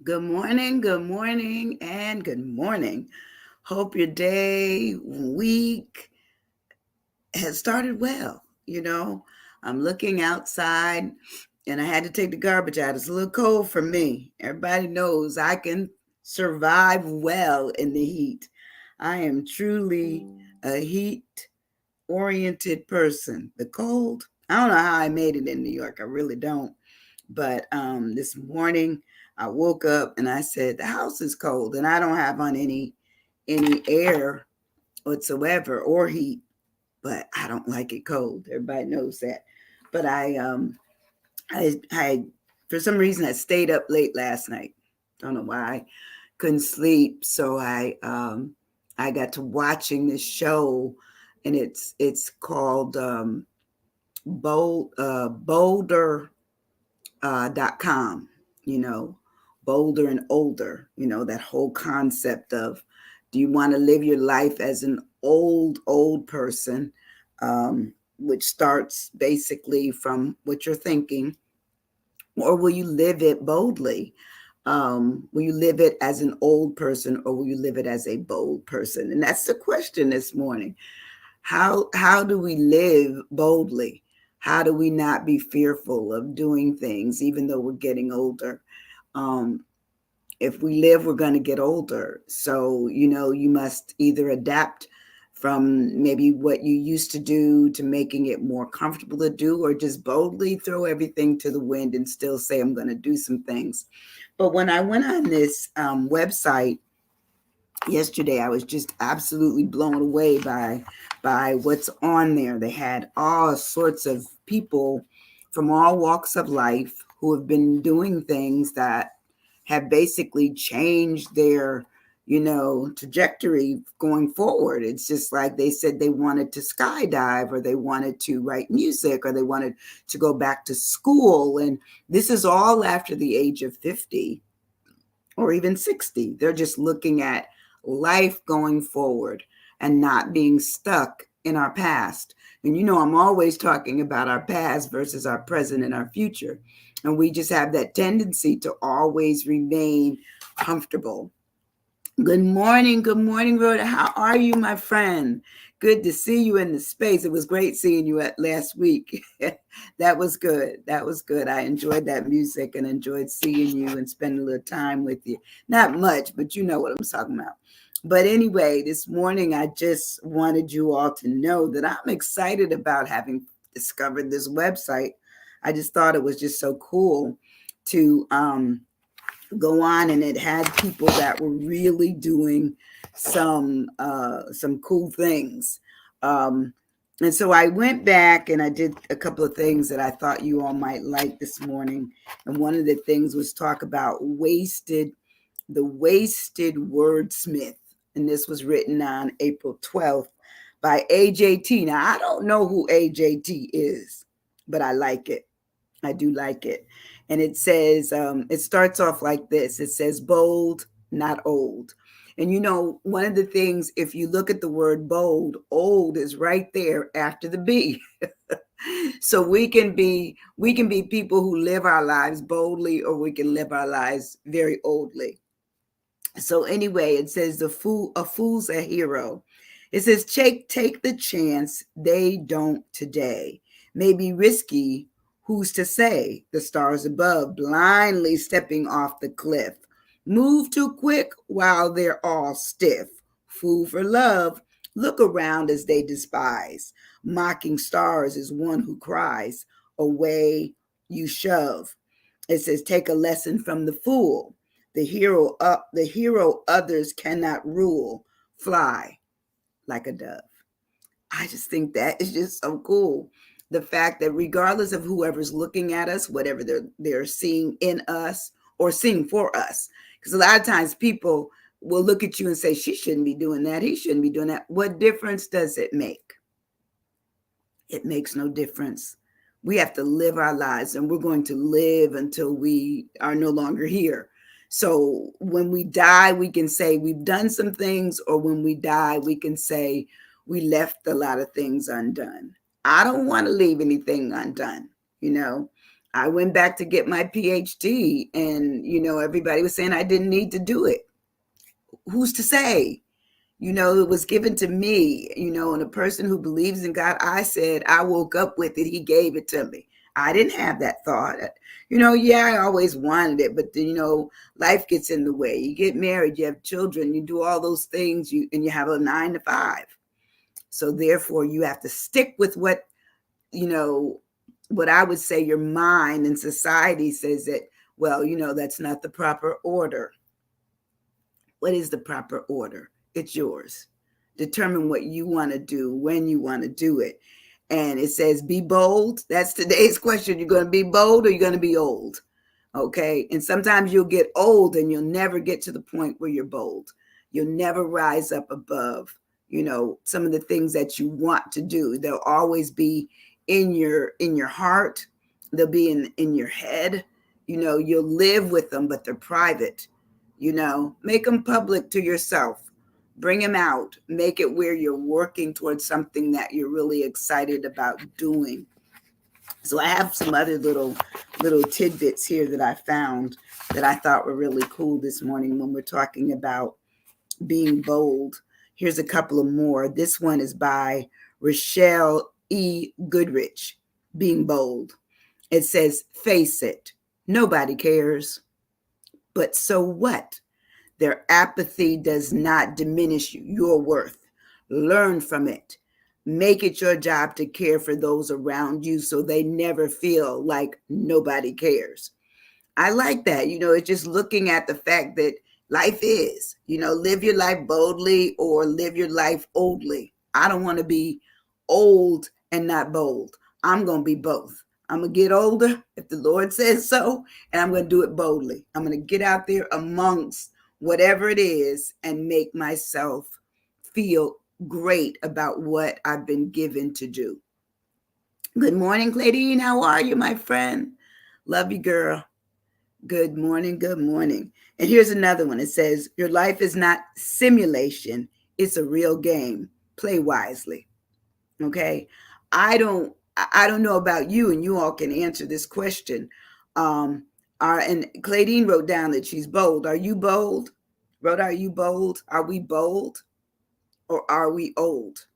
Good morning, and good morning. Hope your day, week has started well. I'm looking outside and I had to take the garbage out. It's a little cold for me. Everybody knows I can survive well in the heat. I am truly a heat oriented person. The cold, I don't know how I made it in New York. I really don't. But this morning I woke up and I said the house is cold and I don't have on any air whatsoever or heat, but I don't like it cold. Everybody knows that. But I for some reason I stayed up late last night. Don't know why. Couldn't sleep, so I got to watching this show, and it's called Boulder .com, you know, bolder and older, that whole concept of, do you want to live your life as an old person, which starts basically from what you're thinking, or will you live it boldly? Will you live it as an old person, or will you live it as a bold person? And that's the question this morning. How do we live boldly? How do we not be fearful of doing things even though we're getting older? um, if we live, we're going to get older, so you must either adapt from maybe what you used to do to making it more comfortable to do, or just boldly throw everything to the wind and still say, I'm going to do some things. But when I went on this website yesterday, I was just absolutely blown away by what's on there. They had all sorts of people from all walks of life who have been doing things that have basically changed their trajectory going forward. It's just like they said they wanted to skydive, or they wanted to write music, or they wanted to go back to school, and this is all after the age of 50 or even 60. They're just looking at life going forward and not being stuck in our past. And I'm always talking about our past versus our present and our future. And we just have that tendency to always remain comfortable. Good morning, Rhoda. How are you, my friend? Good to see you in the space. It was great seeing you at last week. That was good. That was good. I enjoyed that music and enjoyed seeing you and spending a little time with you. Not much, but you know what I'm talking about. But anyway, this morning I just wanted you all to know that I'm excited about having discovered this website. I just thought it was just so cool to go on, and it had people that were really doing some cool things. um and so I went back and I did a couple of things that I thought you all might like this morning. And one of the things was talk about the wasted wordsmith. And this was written on April 12th by AJT. Now, I don't know who AJT is, but I like it. I do like it. And it says, it starts off like this. It says, bold, not old. And one of the things, if you look at the word bold, old is right there after the B. So we can be people who live our lives boldly, or we can live our lives very oldly. So anyway, it says a fool's a hero. It says take the chance they don't today. Maybe risky, who's to say? The stars above blindly stepping off the cliff. Move too quick while they're all stiff. Fool for love, look around as they despise. Mocking stars is one who cries, away you shove. It says take a lesson from the fool. The hero others cannot rule. Fly like a dove. I just think that is just so cool. The fact that regardless of whoever's looking at us, whatever they're seeing in us or seeing for us, because a lot of times people will look at you and say, she shouldn't be doing that, he shouldn't be doing that. What difference does it make? It makes no difference. We have to live our lives, and we're going to live until we are no longer here. So when we die, we can say we've done some things, or when we die, we can say we left a lot of things undone. I don't want to leave anything undone, you know. I went back to get my PhD, and everybody was saying I didn't need to do it. Who's to say? It was given to me, and a person who believes in God, I said, I woke up with it. He gave it to me. I didn't have that thought. Yeah, I always wanted it, but then, life gets in the way. You get married, you have children, you do all those things, and you have a 9 to 5. So therefore, you have to stick with what I would say your mind and society says that, well, that's not the proper order. What is the proper order? It's yours. Determine what you want to do, when you want to do it. And it says, be bold. That's today's question. You're going to be bold or you're going to be old. Okay. And sometimes you'll get old and you'll never get to the point where you're bold. You'll never rise up above, some of the things that you want to do. They'll always be in your heart. They'll be in your head. You'll live with them, but they're private. Make them public to yourself. Bring them out. Make it where you're working towards something that you're really excited about doing. So I have some other little tidbits here that I found that I thought were really cool this morning when we're talking about being bold. Here's a couple of more. This one is by Rochelle E. Goodrich, Being Bold. It says, face it, nobody cares. But so what? Their apathy does not diminish your worth. Learn from it. Make it your job to care for those around you so they never feel like nobody cares. I like that. It's just looking at the fact that life is, live your life boldly or live your life oldly. I don't want to be old and not bold. I'm going to be both. I'm going to get older if the Lord says so, and I'm going to do it boldly. I'm going to get out there amongst whatever it is and make myself feel great about what I've been given to do. Good morning, Claudine. How are you, my friend? Love you, girl. Good morning. Good morning. And here's another one. It says, your life is not simulation. It's a real game. Play wisely. Okay. I don't know about you, and you all can answer this question. And Claudine wrote down that she's bold. Are you bold? Rhoda, are you bold? Are we bold or are we old?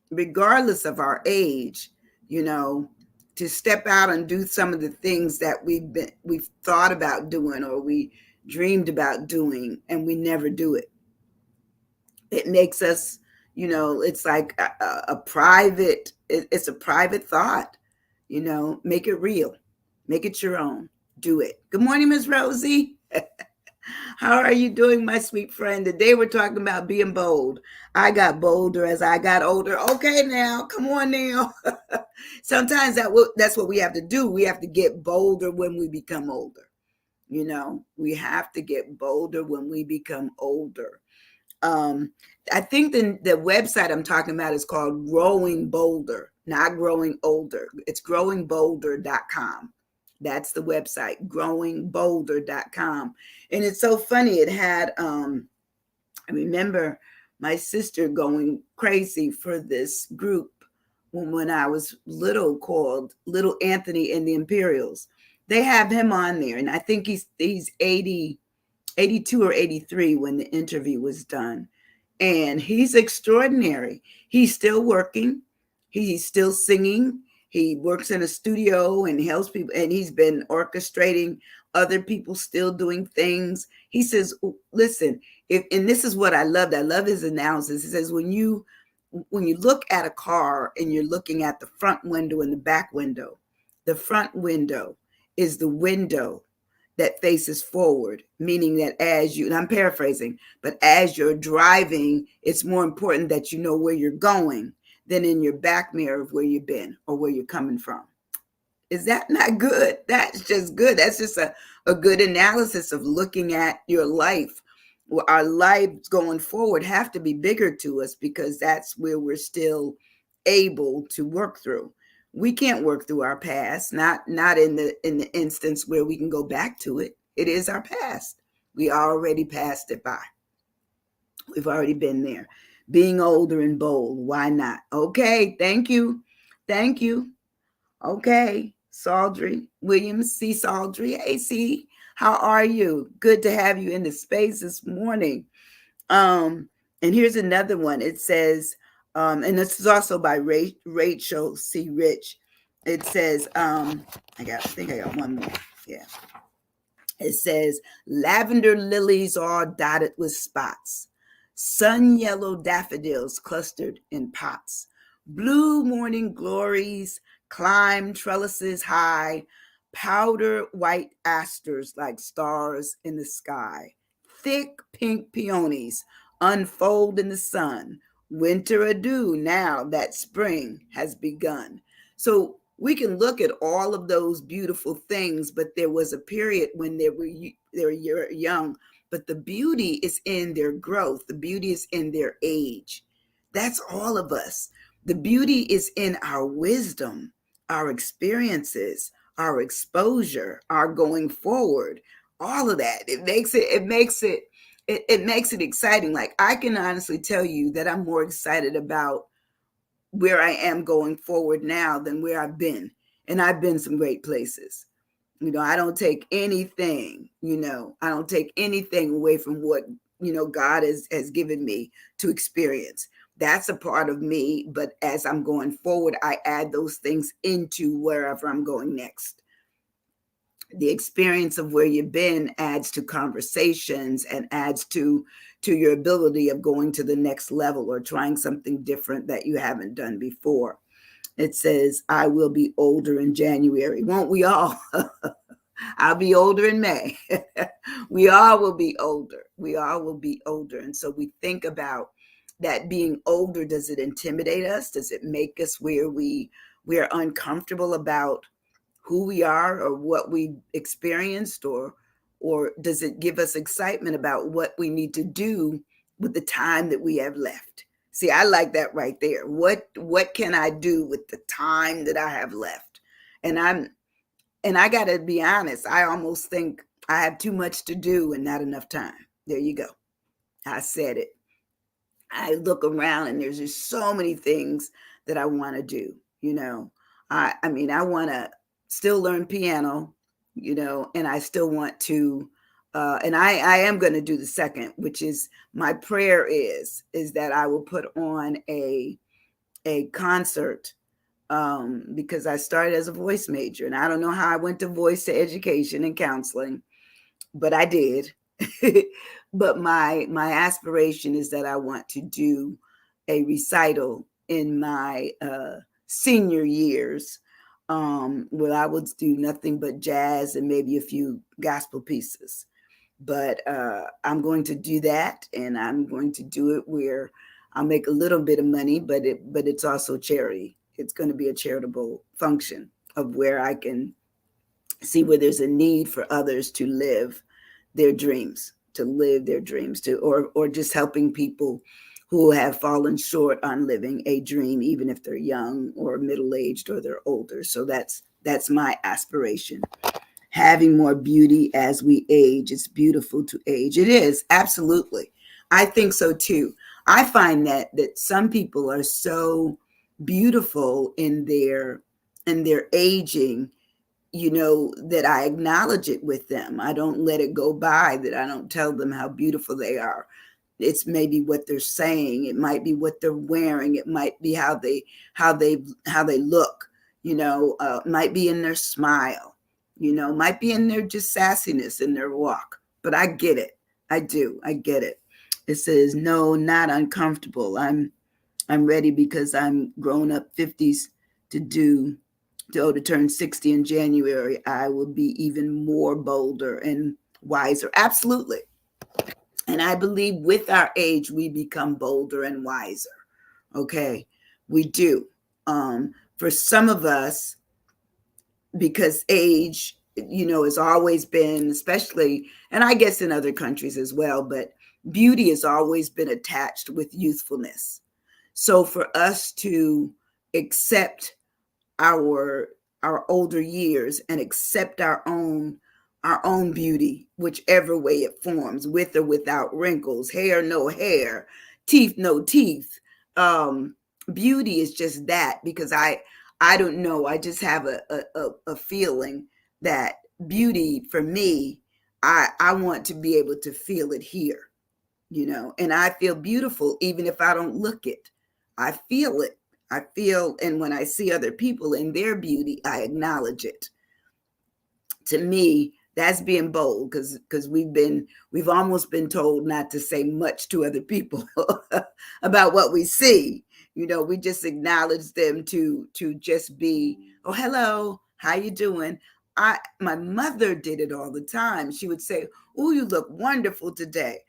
Regardless of our age, to step out and do some of the things that we've thought about doing or we dreamed about doing and we never do it. It makes us, it's like a private, it's a private thought, make it real, make it your own, do it. Good morning, Miss Rosie. How are you doing, my sweet friend? Today we're talking about being bold. I got bolder as I got older. Okay, now, come on now. Sometimes that's what we have to do. We have to get bolder when we become older. We have to get bolder when we become older. I think the website I'm talking about is called Growing Bolder, not Growing Older. It's growingbolder.com. That's the website, growingbolder.com. And it's so funny. It had, I remember my sister going crazy for this group when I was little called Little Anthony and the Imperials. They have him on there. And I think he's 82 or 83 when the interview was done. And he's extraordinary. He's still working. He's still singing. He works in a studio and helps people. And he's been orchestrating other people still doing things. He says, listen, and this is what I loved. I love his analysis. He says, when you look at a car and you're looking at the front window and the back window, the front window is the window that faces forward, meaning that and I'm paraphrasing, but as you're driving, it's more important that you know where you're going than in your back mirror of where you've been or where you're coming from. Is that not good? That's just good. That's just a good analysis of looking at your life. Well, our lives going forward have to be bigger to us because that's where we're still able to work through. We can't work through our past, not in the instance where we can go back to it. It is our past. We already passed it by. We've already been there. Being older and bold, why not? Okay, thank you. Okay. Saldry Williams, C. Saldry. Hey, C, how are you? Good to have you in the space this morning. Um, and here's another one. It says, and this is also by Rachel C. Rich. It says, I think I got one more. Yeah. It says, lavender lilies all dotted with spots, sun yellow daffodils clustered in pots, blue morning glories climb trellises high, powder white asters like stars in the sky, thick pink peonies unfold in the sun, winter adieu now that spring has begun. So we can look at all of those beautiful things, but there was a period when they were young. But the beauty is in their growth. The beauty is in their age. That's all of us. The beauty is in our wisdom, our experiences, our exposure, our going forward. All of that. It makes it exciting. Like, I can honestly tell you that I'm more excited about where I am going forward now than where I've been. And I've been some great places. I don't take anything, I don't take anything away from what, God has given me to experience. That's a part of me. But as I'm going forward, I add those things into wherever I'm going next. The experience of where you've been adds to conversations and adds to your ability of going to the next level or trying something different that you haven't done before. It says, I will be older in January. Won't we all? I'll be older in May. We all will be older. We all will be older. And so we think about that being older. Does it intimidate us? Does it make us where we are uncomfortable about who we are or what we experienced, or does it give us excitement about what we need to do with the time that we have left? See, I like that right there. What can I do with the time that I have left? And I got to be honest, I almost think I have too much to do and not enough time. There you go. I said it. I look around and there's just so many things that I want to do. I mean, I want to still learn piano, and I still want to, and I am going to do the second, which is my prayer is that I will put on a concert, because I started as a voice major, and I don't know how I went to voice to education and counseling, but I did. But my aspiration is that I want to do a recital in my senior years, where I would do nothing but jazz and maybe a few gospel pieces. But I'm going to do that, and I'm going to do it where I'll make a little bit of money, but it's also charity. It's going to be a charitable function of where I can see where there's a need for others to live their dreams, or just helping people who have fallen short on living a dream, even if they're young or middle-aged or they're older. So that's my aspiration. Having more beauty as we age. It's beautiful to age. It is, absolutely. I think so too. I find that some people are so beautiful in their aging, that I acknowledge it with them. I don't let it go by, that I don't tell them how beautiful they are. It's maybe what they're saying. It might be what they're wearing. It might be how they look, it might be in their smile, might be in their just sassiness in their walk. But I get it. I do. I get it. It says, no, not uncomfortable. I'm ready because I'm grown up 50s to turn 60 in January. I will be even more bolder and wiser. Absolutely. And I believe with our age, we become bolder and wiser. Okay. We do. For some of us, because age, has always been, especially, and I guess in other countries as well, but beauty has always been attached with youthfulness. So for us to accept our older years and accept our own beauty, whichever way it forms, with or without wrinkles, hair, no hair, teeth, no teeth. Beauty is just that, because I I don't know. I just have a feeling that beauty for me, I want to be able to feel it here, and I feel beautiful even if I don't look it. I feel it. I feel, and when I see other people in their beauty, I acknowledge it. To me, that's being bold, because we've almost been told not to say much to other people about what we see. We just acknowledge them to just be, oh, hello, how you doing? My mother did it all the time. She would say, oh, you look wonderful today.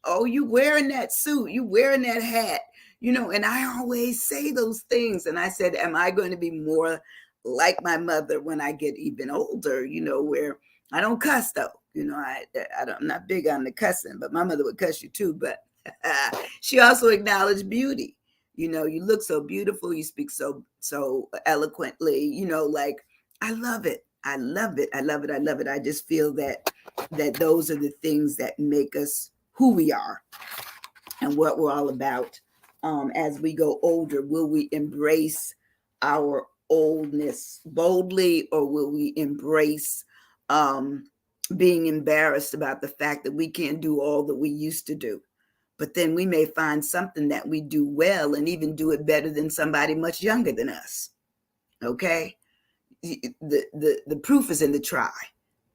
Oh, you wearing that suit, you wearing that hat, and I always say those things. And I said, am I going to be more like my mother when I get even older, where I don't cuss though. I'm not big on the cussing, but my mother would cuss you too. But she also acknowledged beauty. You look so beautiful, you speak so eloquently, like I love it. I love it. I love it. I love it. I just feel that those are the things that make us who we are and what we're all about. As we go older, will we embrace our oldness boldly, or will we embrace being embarrassed about the fact that we can't do all that we used to do? But then we may find something that we do well and even do it better than somebody much younger than us. Okay? The proof is in the try.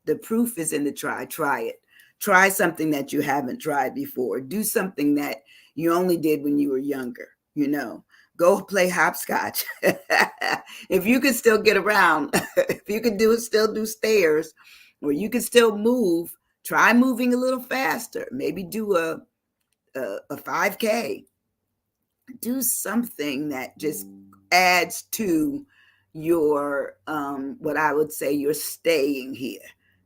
The proof is in the try. Try it. Try something that you haven't tried before. Do something that you only did when you were younger. Go play hopscotch. If you can still get around, if you can still do stairs, or you can still move, try moving a little faster. Maybe do a 5K. Do something that just adds to your what I would say your staying here.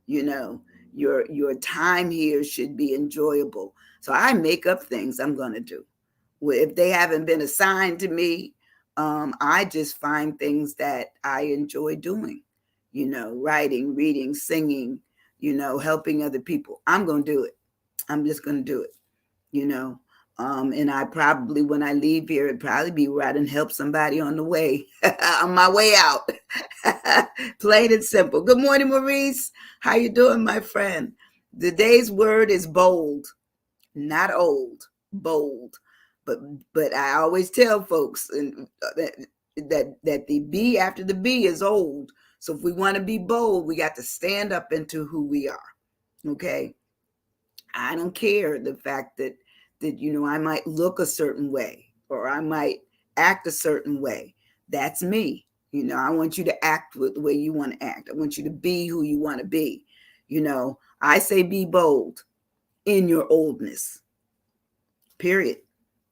Your time here should be enjoyable. So I make up things I'm going to do. If they haven't been assigned to me, I just find things that I enjoy doing. Writing, reading, singing, helping other people. I'm going to do it. I'm just going to do it. And I probably, when I leave here, it'd probably be right and help somebody on the way, on my way out. Plain and simple. Good morning, Maurice. How you doing, my friend? Today's word is bold, not old, bold. But I always tell folks that the B after the B is old. So if we want to be bold, we got to stand up into who we are. Okay. I don't care the fact that I might look a certain way, or I might act a certain way. That's me. I want you to act with the way you want to act. I want you to be who you want to be. I say be bold in your oldness. Period.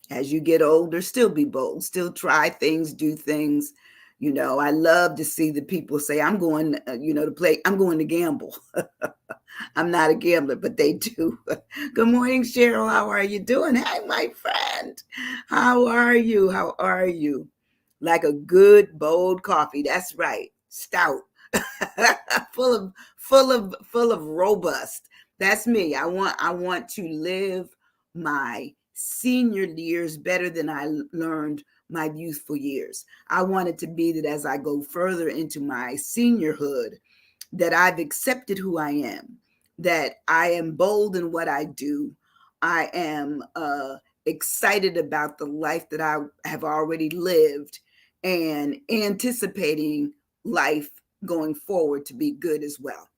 As you get older, still be bold. Still try things, do things. I love to see the people say, I'm going, to play. I'm going to gamble. I'm not a gambler, but they do. Good morning, Cheryl. How are you doing? Hi, my friend. How are you? How are you? Like a good, bold coffee. That's right. Stout. full of robust. That's me. I want to live my senior years better than I learned my youthful years. I want it to be that as I go further into my seniorhood, that I've accepted who I am, that I am bold in what I do. I am excited about the life that I have already lived, and anticipating life going forward to be good as well.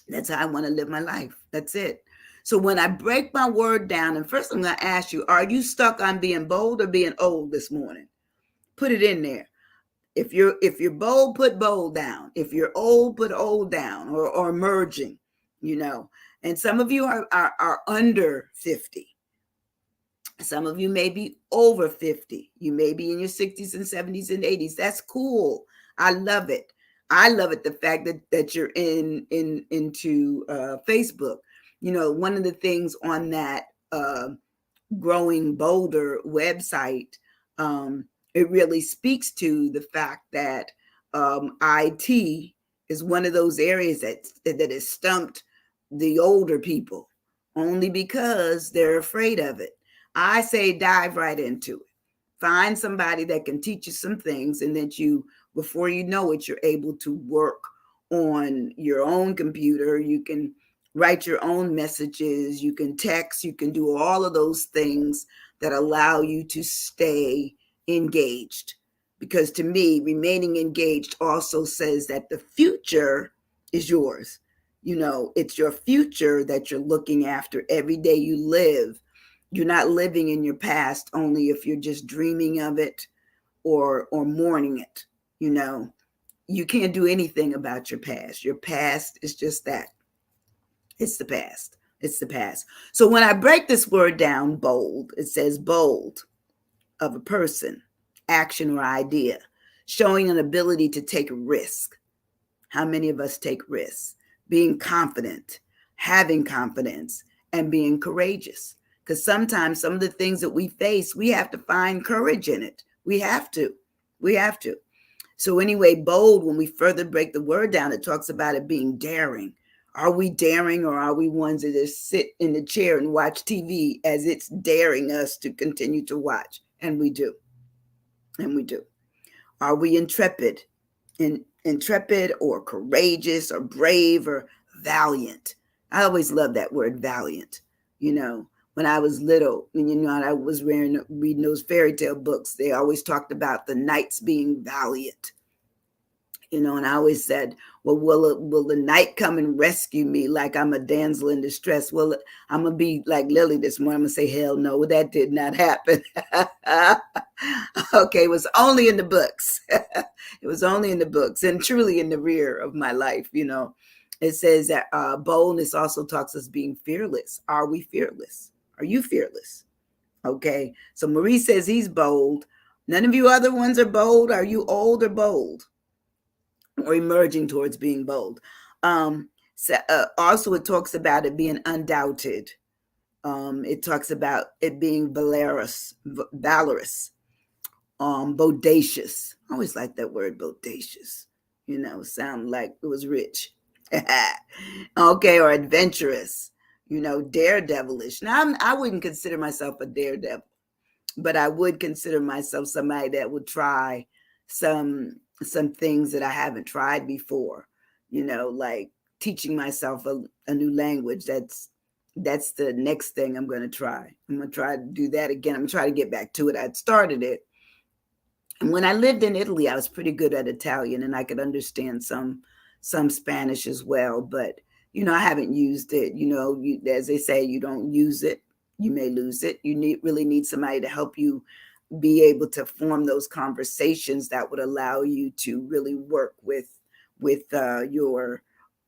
That's how I want to live my life. That's it. So when I break my word down, and first I'm going to ask you, are you stuck on being bold or being old this morning? Put it in there. If you're bold, put bold down. If you're old, put old down, or merging, And some of you are under 50. Some of you may be over 50. You may be in your 60s and 70s and 80s. That's cool. I love it. I love it. The fact that you're into Facebook. One of the things on that Growing Bolder website, it really speaks to the fact that IT is one of those areas that has stumped the older people, only because they're afraid of it. I say dive right into it. Find somebody that can teach you some things, and that you Before you know it, you're able to work on your own computer. You can write your own messages, you can text, you can do all of those things that allow you to stay engaged. Because to me, remaining engaged also says that the future is yours. It's your future that you're looking after every day you live. You're not living in your past only if you're just dreaming of it or mourning it. You know, you can't do anything about your past. Your past is just that. It's the past. It's the past. So when I break this word down, bold, it says bold of a person, action, or idea, showing an ability to take a risk. How many of us take risks? Being confident, having confidence, and being courageous. Because sometimes some of the things that we face, we have to find courage in it. We have to. We have to. So anyway, bold, when we further break the word down, it talks about it being daring. Are we daring, or are we ones that just sit in the chair and watch TV as it's daring us to continue to watch? And we do. And we do. Are we intrepid? Intrepid or courageous or brave or valiant? I always love that word valiant. When I was little, and I was reading those fairy tale books, they always talked about the knights being valiant. And I always said, well, will the knight come and rescue me like I'm a damsel in distress? Well, I'm going to be like Lily this morning. I'm going to say, hell no, that did not happen. Okay, it was only in the books. It was only in the books, and truly in the rear of my life. It says that boldness also talks us being fearless. Are we fearless? Are you fearless? Okay, so Marie says he's bold. None of you other ones are bold. Are you old or bold? Or emerging towards being bold. Also, it talks about it being undoubted. It talks about it being valorous, bodacious. I always like that word, bodacious. Sound like it was rich. Okay, or adventurous. Daredevilish. Now, I wouldn't consider myself a daredevil, but I would consider myself somebody that would try some things that I haven't tried before, like teaching myself a new language. That's the next thing I'm going to try. I'm going to try to do that again. I'm going to try to get back to it. I'd started it. And when I lived in Italy, I was pretty good at Italian, and I could understand some Spanish as well. But, I haven't used it. As they say, you don't use it, you may lose it. You really need somebody to help you be able to form those conversations that would allow you to really work with your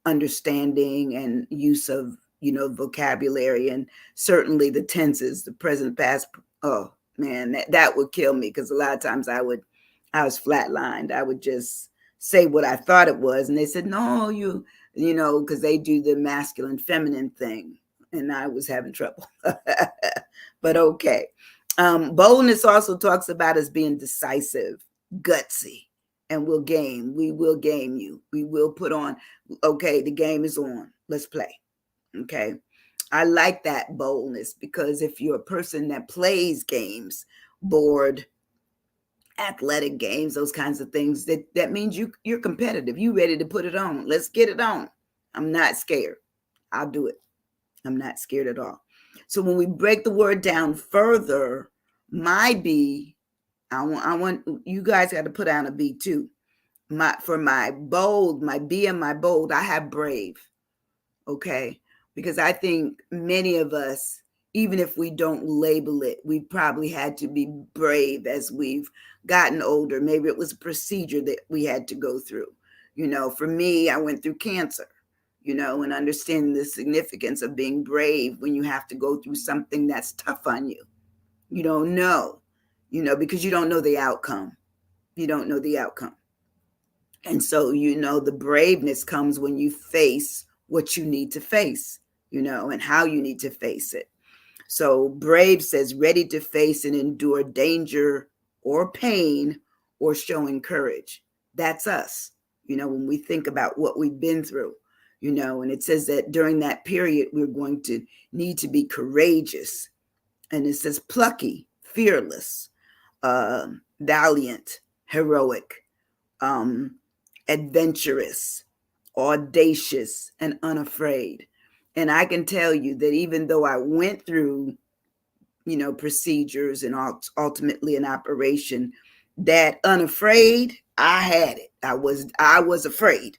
understanding and use of vocabulary, and certainly the tenses, the present, past. Oh man, that would kill me, because a lot of times I was flatlined. I would just say what I thought it was, and they said, no, because they do the masculine feminine thing, and I was having trouble. But okay. Boldness also talks about us being decisive, gutsy, and we will game you. We will put on, okay, the game is on. Let's play. Okay. I like that boldness, because if you're a person that plays games, board, athletic games, those kinds of things, that means you're competitive. You ready to put it on. Let's get it on. I'm not scared. I'll do it. I'm not scared at all. So when we break the word down further, my B, I want you guys got to put down a B too. For my bold, my B and my bold, I have brave. Okay. Because I think many of us, even if we don't label it, we probably had to be brave as we've gotten older. Maybe it was a procedure that we had to go through. For me, I went through cancer, and understanding the significance of being brave when you have to go through something that's tough on you. You don't know, because you don't know the outcome. You don't know the outcome. And so, the braveness comes when you face what you need to face, and how you need to face it. So brave says ready to face and endure danger or pain or showing courage. That's us, when we think about what we've been through, and it says that during that period, we're going to need to be courageous. And it says plucky, fearless, valiant, heroic, adventurous, audacious, and unafraid. And I can tell you that even though I went through, procedures and ultimately an operation, that unafraid, I had it. I was afraid.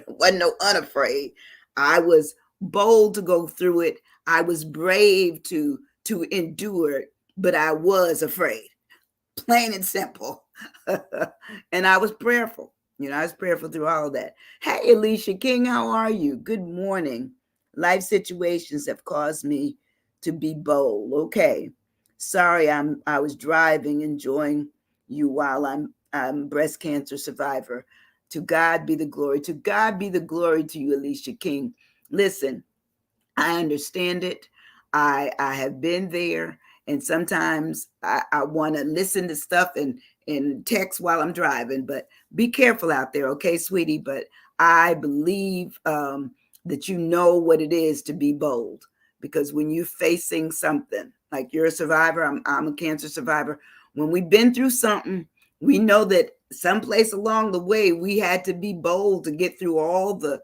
Wasn't no unafraid. I was bold to go through it. I was brave to endure it, but I was afraid. Plain and simple. And I was prayerful. I was prayerful through all of that. Hey, Alicia King, how are you? Good morning. Life situations have caused me to be bold. Okay. Sorry, I was driving, enjoying you while I'm breast cancer survivor. To God be the glory. To God be the glory to you, Alicia King. Listen, I understand it. I have been there, and sometimes I want to listen to stuff and text while I'm driving. But be careful out there, okay, sweetie? But I believe that you know what it is to be bold, because when you're facing something like you're a survivor, I'm a cancer survivor. When we've been through something, we know that someplace along the way we had to be bold to get through all the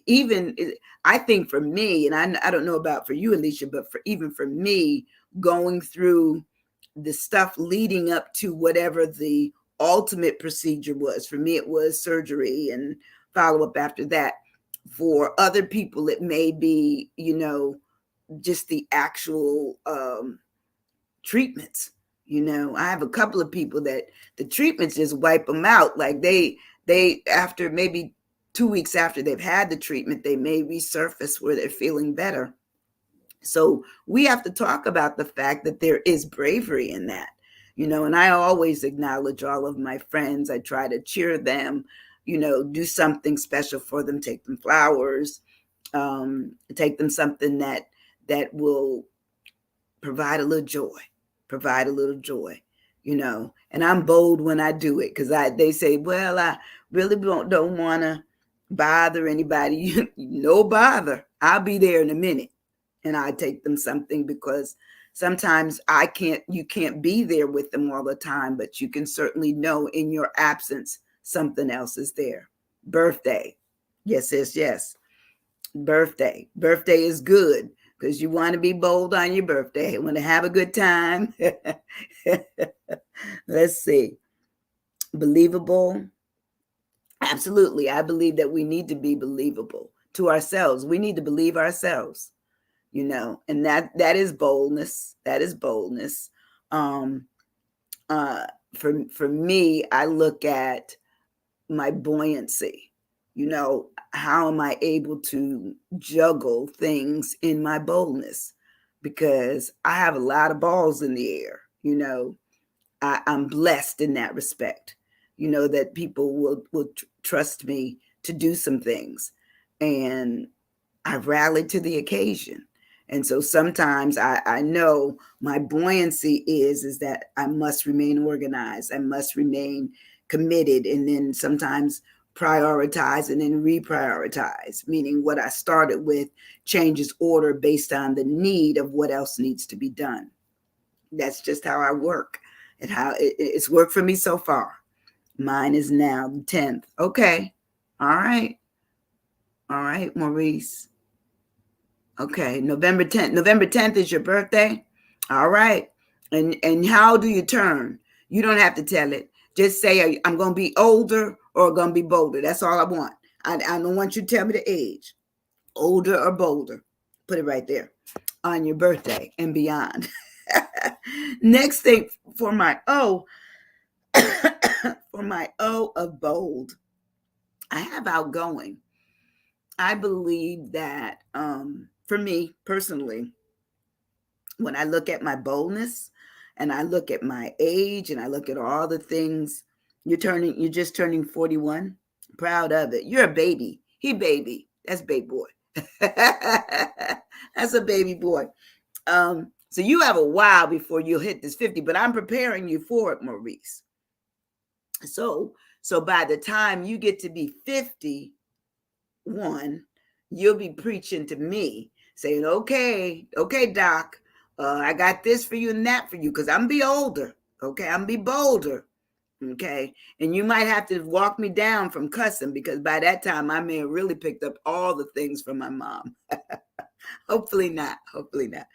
even. I think for me, and I don't know about for you, Alicia, but even for me, going through the stuff leading up to whatever the ultimate procedure was. For me, it was surgery and follow up after that. For other people, it may be, just the actual treatments. I have a couple of people that the treatments just wipe them out. Like they after maybe 2 weeks after they've had the treatment, they may resurface where they're feeling better. So we have to talk about the fact that there is bravery in that, and I always acknowledge all of my friends. I try to cheer them, do something special for them, take them flowers, take them something that will provide a little joy, and I'm bold when I do it, because they say, well, I really don't want to bother anybody. No bother. I'll be there in a minute, and I take them something, because sometimes you can't be there with them all the time, but you can certainly know in your absence something else is there. Birthday. Yes. Birthday is good, because you want to be bold on your birthday. You want to have a good time. Let's see. Believable. Absolutely. I believe that we need to be believable to ourselves. We need to believe ourselves, and that is boldness. That is boldness. For me, I look at my buoyancy. How am I able to juggle things in my boldness? Because I have a lot of balls in the air. I'm blessed in that respect, that people will trust me to do some things. And I rallied to the occasion. And so sometimes I know my buoyancy is that I must remain organized. I must remain committed. And then sometimes prioritize and then reprioritize, meaning what I started with changes order based on the need of what else needs to be done. That's just how I work, and how it's worked for me so far. Mine is now the 10th. Okay. All right, Maurice. Okay, November 10th. November 10th is your birthday? All right. And how do you turn? You don't have to tell it. Just say, I'm going to be older or going to be bolder. That's all I want. I don't want you to tell me the age. Older or bolder. Put it right there on your birthday and beyond. Next thing for my O, for my O of bold, I have outgoing. I believe that for me personally, when I look at my boldness and I look at my age and I look at all the things, you're just turning 41. Proud of it. You're a baby. He baby. That's baby boy. That's a baby boy. So you have a while before you'll hit this 50, but I'm preparing you for it, Maurice. So by the time you get to be 51, you'll be preaching to me, saying, okay, doc, I got this for you and that for you, because I'm be older. Okay, I'm be bolder. Okay. And you might have to walk me down from cussing, because by that time I may have really picked up all the things from my mom. Hopefully not. Hopefully not.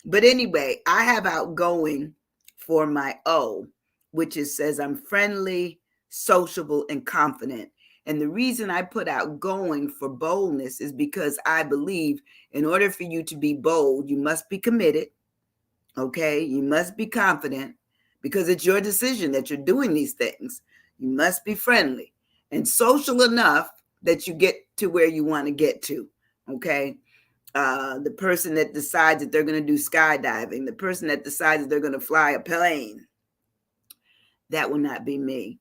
But anyway, I have outgoing for my O, which is says I'm friendly, sociable, and confident. And the reason I put outgoing for boldness is because I believe in order for you to be bold, you must be committed. Okay. You must be confident, because it's your decision that you're doing these things. You must be friendly and social enough that you get to where you want to get to. Okay. The person that decides that they're going to do skydiving, the person that decides that they're going to fly a plane, that will not be me.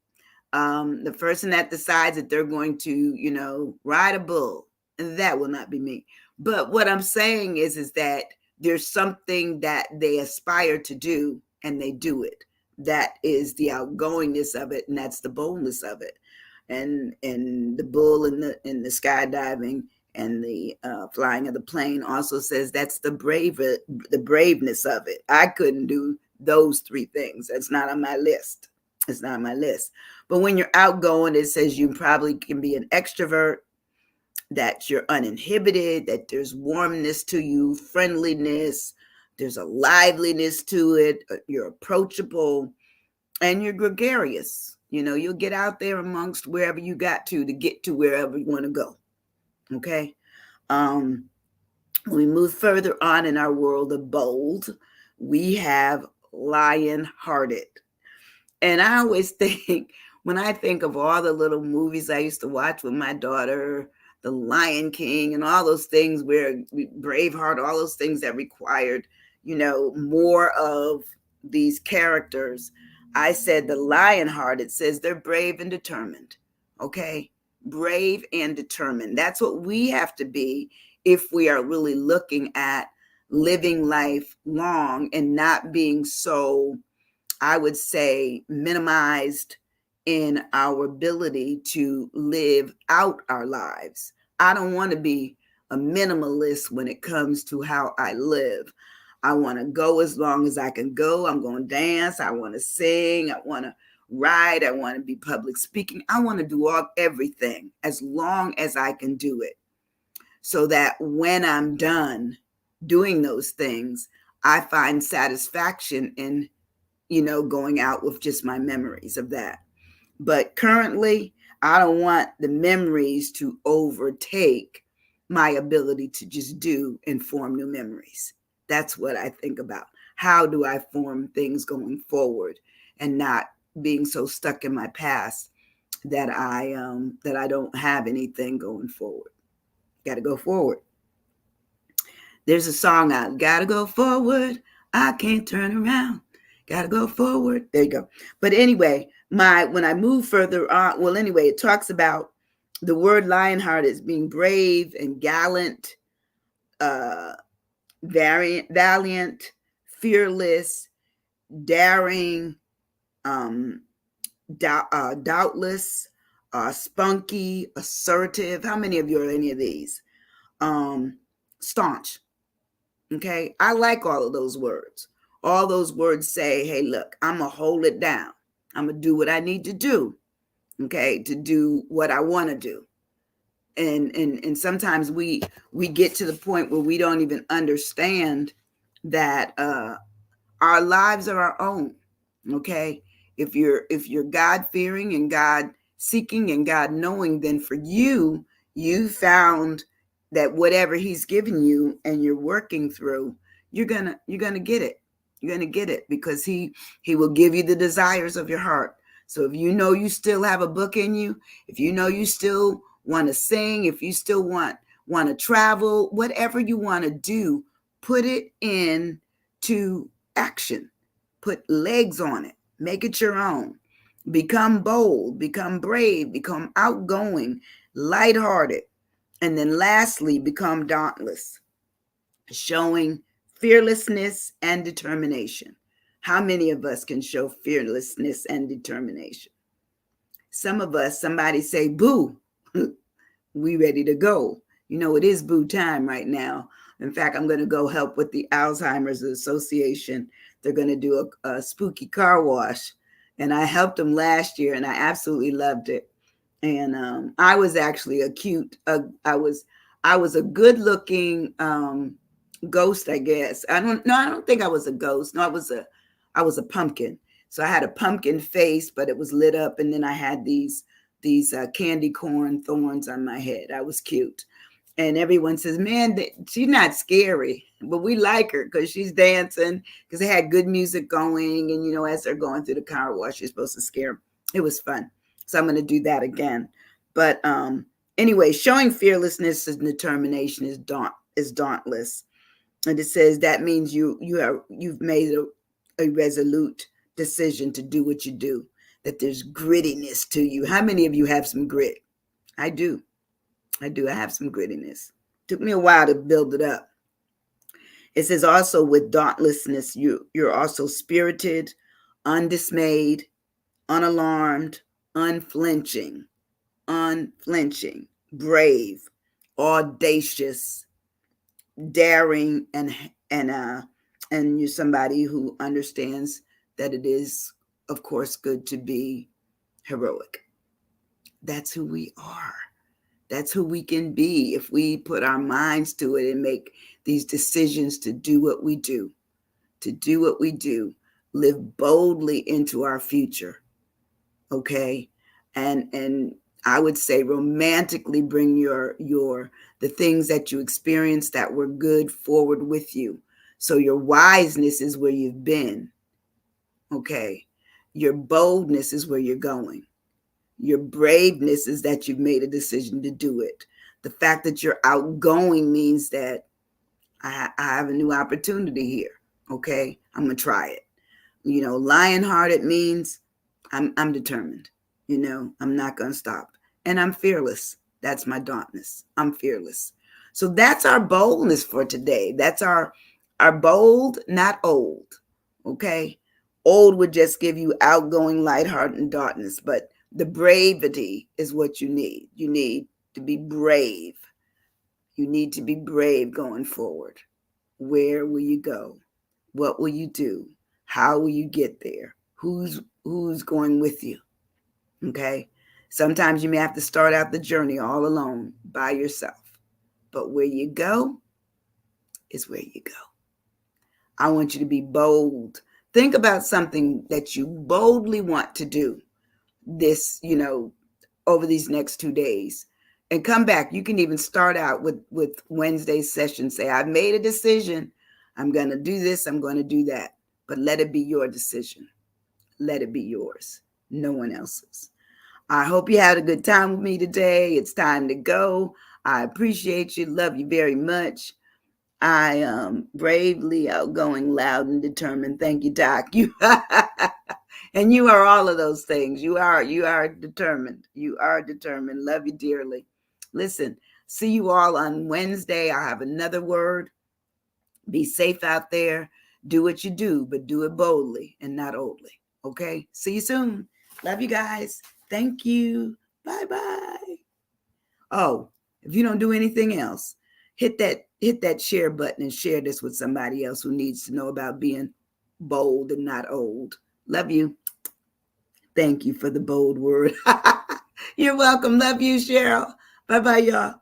The person that decides that they're going to, ride a bull, that will not be me. But what I'm saying is that there's something that they aspire to do and they do it. That is the outgoingness of it, and that's the boldness of it. And the bull and the skydiving and the flying of the plane also says that's the braveness of it. I couldn't do those three things. That's not on my list. It's not on my list. But when you're outgoing, it says you probably can be an extrovert, that you're uninhibited, that there's warmness to you, friendliness, there's a liveliness to it, you're approachable, and you're gregarious. You'll get out there amongst wherever you got to get to wherever you want to go. Okay. When we move further on in our world of bold, we have lion-hearted. And I always think, when I think of all the little movies I used to watch with my daughter, The Lion King and all those things where Braveheart, all those things that required, more of these characters. I said the lion-hearted says they're brave and determined. Okay. Brave and determined. That's what we have to be if we are really looking at living life long and not being so, I would say, minimized in our ability to live out our lives. I don't want to be a minimalist when it comes to how I live. I want to go as long as I can go. I'm going to dance. I want to sing. I want to ride. I want to be public speaking. I want to do everything as long as I can do it, so that when I'm done doing those things, I find satisfaction in, going out with just my memories of that. But currently, I don't want the memories to overtake my ability to just do and form new memories. That's what I think about. How do I form things going forward and not being so stuck in my past that I don't have anything going forward? Got to go forward. There's a song out. Got to go forward. I can't turn around. Got to go forward. There you go. But anyway, when I move further on, well, anyway, it talks about the word lionheart as being brave and gallant, valiant, fearless, daring, doubtless, spunky, assertive. How many of you are any of these? Staunch. Okay. I like all of those words. All those words say, hey, look, I'm going to hold it down. I'm going to do what I need to do. Okay. To do what I want to do. And sometimes we get to the point where we don't even understand that our lives are our own. Okay. If you're God fearing and God seeking and God knowing, then for you found that whatever he's given you and you're working through, you're gonna get it. You're gonna get it because he will give you the desires of your heart. So if you know you still have a book in you, if you know you still want to sing, if you still want to travel, whatever you want to do, put it into action. Put legs on it. Make it your own. Become bold, become brave, become outgoing, lighthearted. And then lastly, become dauntless, showing fearlessness and determination. How many of us can show fearlessness and determination? Some of us, somebody say, boo, we ready to go. It is boo time right now. In fact, I'm going to go help with the Alzheimer's Association. They're going to do a spooky car wash. And I helped him last year, and I absolutely loved it. And I was actually I was a good looking ghost, I guess. I don't think I was a ghost. No, I was a pumpkin. So I had a pumpkin face, but it was lit up, and then I had these candy corn thorns on my head. I was cute. And everyone says, man, she's not scary, but we like her because she's dancing, because they had good music going. And, you know, as they're going through the car wash, you're supposed to scare them. It was fun. So I'm going to do that again. But anyway, showing fearlessness and determination is dauntless. And it says that means you've made a resolute decision to do what you do, that there's grittiness to you. How many of you have some grit? I do. I have some grittiness. Took me a while to build it up. It says also with dauntlessness, you're also spirited, undismayed, unalarmed, unflinching, brave, audacious, daring, and you're somebody who understands that it is, of course, good to be heroic. That's who we are. That's who we can be if we put our minds to it and make these decisions to do what we do, live boldly into our future. Okay. And I would say romantically bring the things that you experienced that were good forward with you. So your wiseness is where you've been. Okay. Your boldness is where you're going. Your braveness is that you've made a decision to do it. The fact that you're outgoing means that I have a new opportunity here. Okay, I'm gonna try it. You know, lion-hearted means I'm determined. You know, I'm not gonna stop, and I'm fearless. That's my dauntless. I'm fearless. So that's our boldness for today. That's our bold, not old. Okay, old would just give you outgoing, lighthearted, and dauntless, but the bravery is what you need. You need to be brave. You need to be brave going forward. Where will you go? What will you do? How will you get there? Who's going with you? Okay? Sometimes you may have to start out the journey all alone by yourself. But where you go is where you go. I want you to be bold. Think about something that you boldly want to do this, over these next 2 days, and come back. You can even start out with Wednesday's session. Say, I've made a decision. I'm going to do this. I'm going to do that. But let it be your decision. Let it be yours. No one else's. I hope you had a good time with me today. It's time to go. I appreciate you. Love you very much. I am bravely outgoing, loud, and determined. Thank you, Doc. You and you are all of those things. You are determined. You are determined. Love you dearly. Listen, see you all on Wednesday. I have another word. Be safe out there. Do what you do, but do it boldly and not oldly. Okay? See you soon. Love you guys. Thank you. Bye-bye. Oh, if you don't do anything else, hit that share button and share this with somebody else who needs to know about being bold and not old. Love you. Thank you for the bold word. You're welcome. Love you, Cheryl. Bye-bye, y'all.